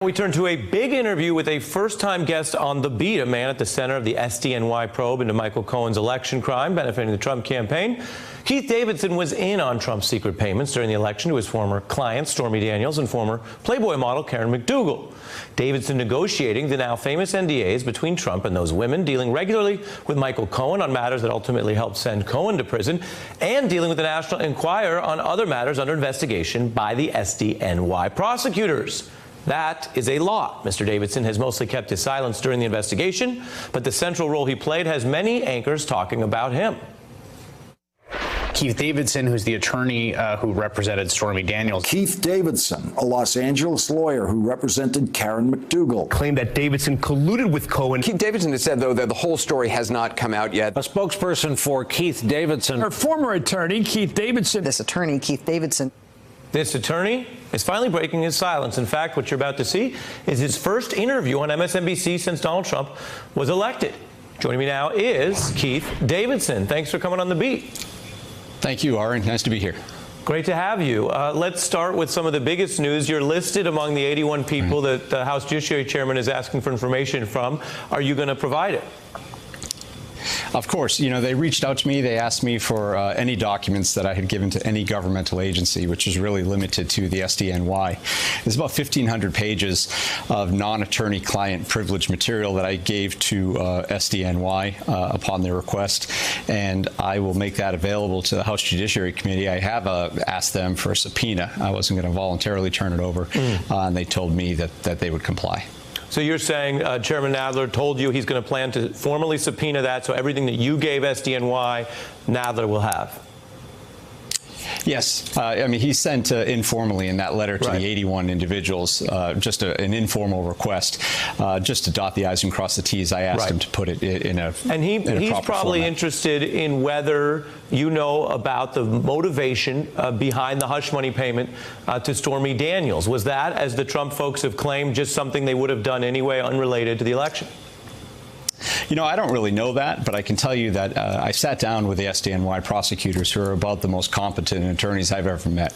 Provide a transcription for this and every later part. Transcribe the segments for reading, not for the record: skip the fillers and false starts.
We turn to a big interview with a first-time guest on The Beat, a man at the center of the SDNY probe into Michael Cohen's election crime benefiting the Trump campaign. Keith Davidson was in on Trump's secret payments during the election to his former client, Stormy Daniels, and former Playboy model, Karen McDougal. Davidson negotiating the now famous NDAs between Trump and those women, dealing regularly with Michael Cohen on matters that ultimately helped send Cohen to prison, and dealing with the National Enquirer on other matters under investigation by the SDNY prosecutors. That is a lot. Mr. Davidson has mostly kept his silence during the investigation, but the central role he played has many anchors talking about him. Keith Davidson, who's the attorney who represented Stormy Daniels. Keith Davidson, a Los Angeles lawyer who represented Karen McDougal, claimed that Davidson colluded with Cohen. Keith Davidson has said, though, that the whole story has not come out yet. A spokesperson for Keith Davidson. Her former attorney, Keith Davidson. This attorney, Keith Davidson. This attorney is finally breaking his silence. In fact, what you're about to see is his first interview on MSNBC since Donald Trump was elected. Joining me now is Keith Davidson. Thanks for coming on The Beat. Thank you, Ari. Nice to be here. Great to have you. Let's start with some of the biggest news. You're listed among the 81 people that the House Judiciary Chairman is asking for information from. Are you going to provide it? Of course. You know, they reached out to me. They asked me for any documents that I had given to any governmental agency, which is really limited to the SDNY. There's about 1,500 pages of non-attorney client privilege material that I gave to SDNY upon their request, and I will make that available to the House Judiciary Committee. I have asked them for a subpoena. I wasn't going to voluntarily turn it over, and they told me that they would comply. So you're saying Chairman Nadler told you he's going to plan to formally subpoena that, so everything that you gave SDNY, Nadler will have? Yes. I mean, he sent informally in that letter to the 81 individuals just an informal request just to dot the I's and cross the T's. I asked him to put it in a And he's probably interested in whether you know about the motivation behind the hush money payment to Stormy Daniels. Was that, as the Trump folks have claimed, just something they would have done anyway, unrelated to the election? You know, I don't really know that, but I can tell you that I sat down with the SDNY prosecutors, who are about the most competent attorneys I've ever met,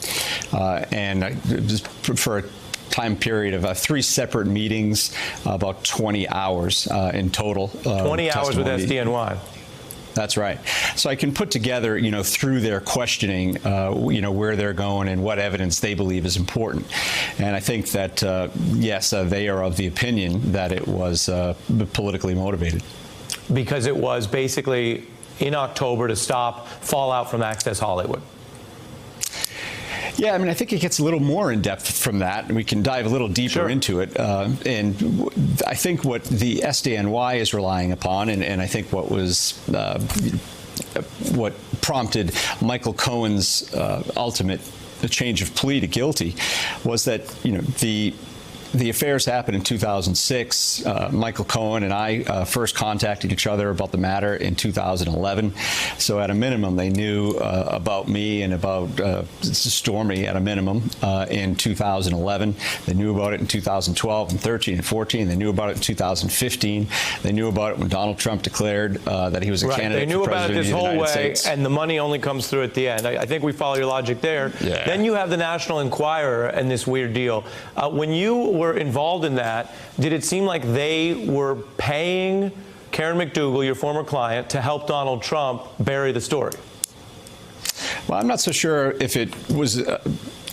and just for a time period of 3 separate meetings, about 20 hours in total. 20 hours with SDNY. That's right. So I can put together, you know, through their questioning, you know, where they're going and what evidence they believe is important. And I think that, yes, they are of the opinion that it was politically motivated. Because it was basically in October to stop fallout from Access Hollywood. Yeah, I mean, I think it gets a little more in depth from that. We can dive a little deeper into it. And I think what the SDNY is relying upon, and I think what was what prompted Michael Cohen's ultimate change of plea to guilty, was that, you know, the affairs happened in 2006. Michael Cohen and I first contacted each other about the matter in 2011. So at a minimum, they knew about me and about Stormy at a minimum in 2011. They knew about it in 2012 and 13 and 14. They knew about it in 2015. They knew about it when Donald Trump declared that he was a candidate for president of the United States. And the money only comes through at the end. I think we follow your logic there. Yeah. Then you have the National Enquirer and this weird deal. When you were involved in that, did it seem like they were paying Karen McDougal, your former client, to help Donald Trump bury the story? Well, I'm not so sure if it was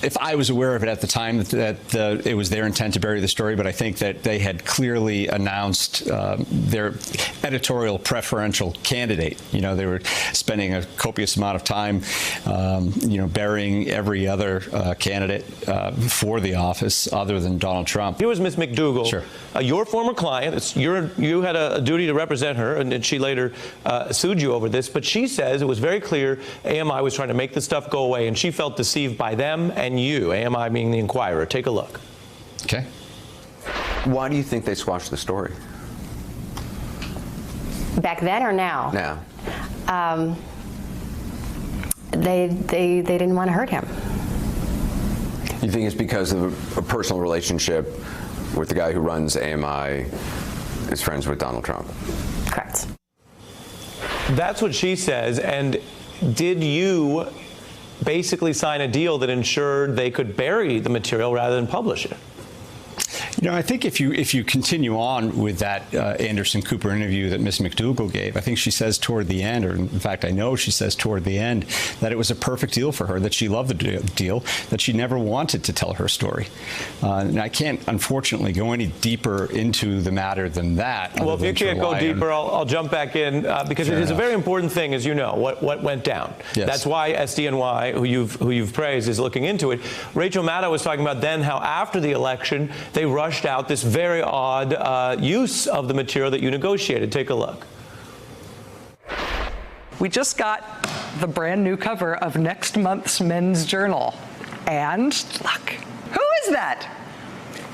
if I was aware of it at the time that it was their intent to bury the story, but I think that they had clearly announced their editorial preferential candidate. You know, they were spending a copious amount of time, you know, burying every other candidate for the office other than Donald Trump. Here was Ms. McDougal, sure. Your former client. You had a duty to represent her, and she later sued you over this. But she says it was very clear AMI was trying to make the stuff go away, and she felt deceived by them and you, AMI being the Enquirer. Take a look. Okay. Why do you think they squashed the story? Back then or now? Now. They didn't want to hurt him. You think it's because of a personal relationship with the guy who runs AMI is friends with Donald Trump? Correct. That's what she says. And did you basically sign a deal that ensured they could bury the material rather than publish it? I think if you continue on with that Anderson Cooper interview that Ms. McDougal gave, I think she says toward the end, or in fact, I know she says toward the end, that it was a perfect deal for her, that she loved the deal, that she never wanted to tell her story. And I can't, unfortunately, go any deeper into the matter than that. Well, if you can't go deeper, I'll jump back in because it is a very important thing, as you know, what went down. Yes. That's why SDNY, who you've praised, is looking into it. Rachel Maddow was talking about then how after the election they rushed out this very odd use of the material that you negotiated. Take a look. We just got the brand new cover of next month's Men's Journal. And look, who is that?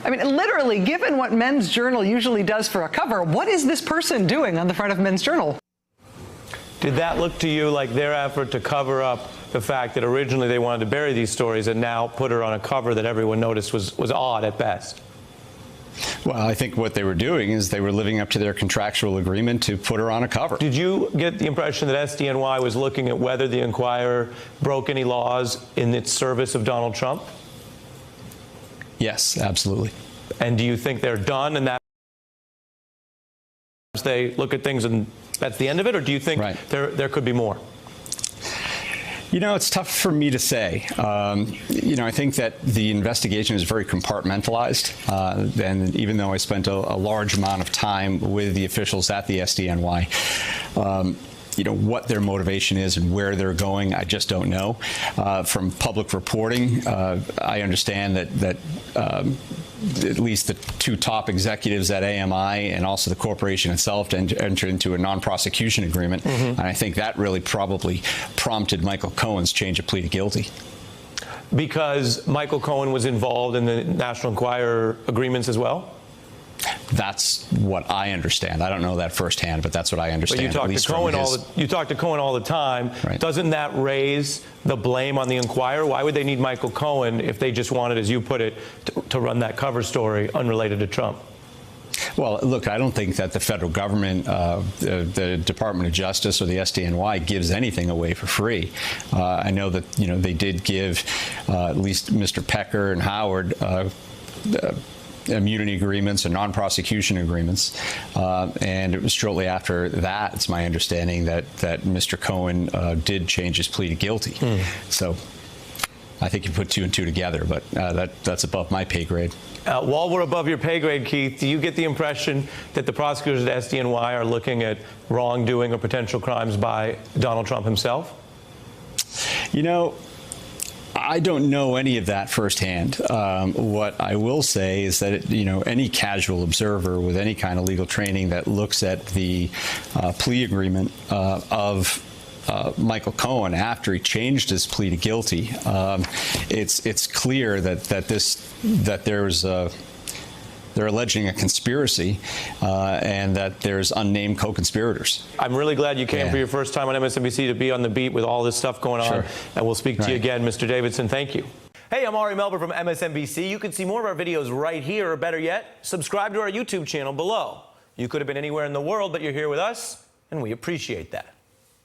I mean, literally, given what Men's Journal usually does for a cover, what is this person doing on the front of Men's Journal? Did that look to you like their effort to cover up the fact that originally they wanted to bury these stories and now put her on a cover that everyone noticed was odd at best? Well, I think what they were doing is they were living up to their contractual agreement to put her on a cover. Did you get the impression that SDNY was looking at whether the Enquirer broke any laws in its service of Donald Trump? Yes, absolutely. And do you think they're done and that they look at things and that's the end of it? Or do you think there could be more? It's tough for me to say. I think that the investigation is very compartmentalized. And even though I spent a large amount of time with the officials at the SDNY, what their motivation is and where they're going, I just don't know. From public reporting, I understand that at least the two top executives at AMI and also the corporation itself entered into a non-prosecution agreement. And I think that really probably prompted Michael Cohen's change of plea to guilty. Because Michael Cohen was involved in the National Enquirer agreements as well? That's what I understand. I don't know that firsthand, but that's what I understand. But you talk to Cohen all the time. Right. Doesn't that raise the blame on the Enquirer? Why would they need Michael Cohen if they just wanted, as you put it, to run that cover story unrelated to Trump? Well, look, I don't think that the federal government, the Department of Justice or the SDNY gives anything away for free. I know that, they did give at least Mr. Pecker and Howard immunity agreements and non-prosecution agreements. And it was shortly after that, it's my understanding, that Mr. Cohen did change his plea to guilty. So I think you put two and two together, but that's above my pay grade. While we're above your pay grade, Keith, do you get the impression that the prosecutors at SDNY are looking at wrongdoing or potential crimes by Donald Trump himself? I don't know any of that firsthand. What I will say is that, any casual observer with any kind of legal training that looks at the plea agreement of Michael Cohen after he changed his plea to guilty, it's clear that they're alleging a conspiracy and that there's unnamed co-conspirators. I'm really glad you came for your first time on MSNBC to be on the beat with all this stuff going on. And we'll speak to you again, Mr. Davidson. Thank you. Hey, I'm Ari Melber from MSNBC. You can see more of our videos right here, or better yet, subscribe to our YouTube channel below. You could have been anywhere in the world, but you're here with us, and we appreciate that.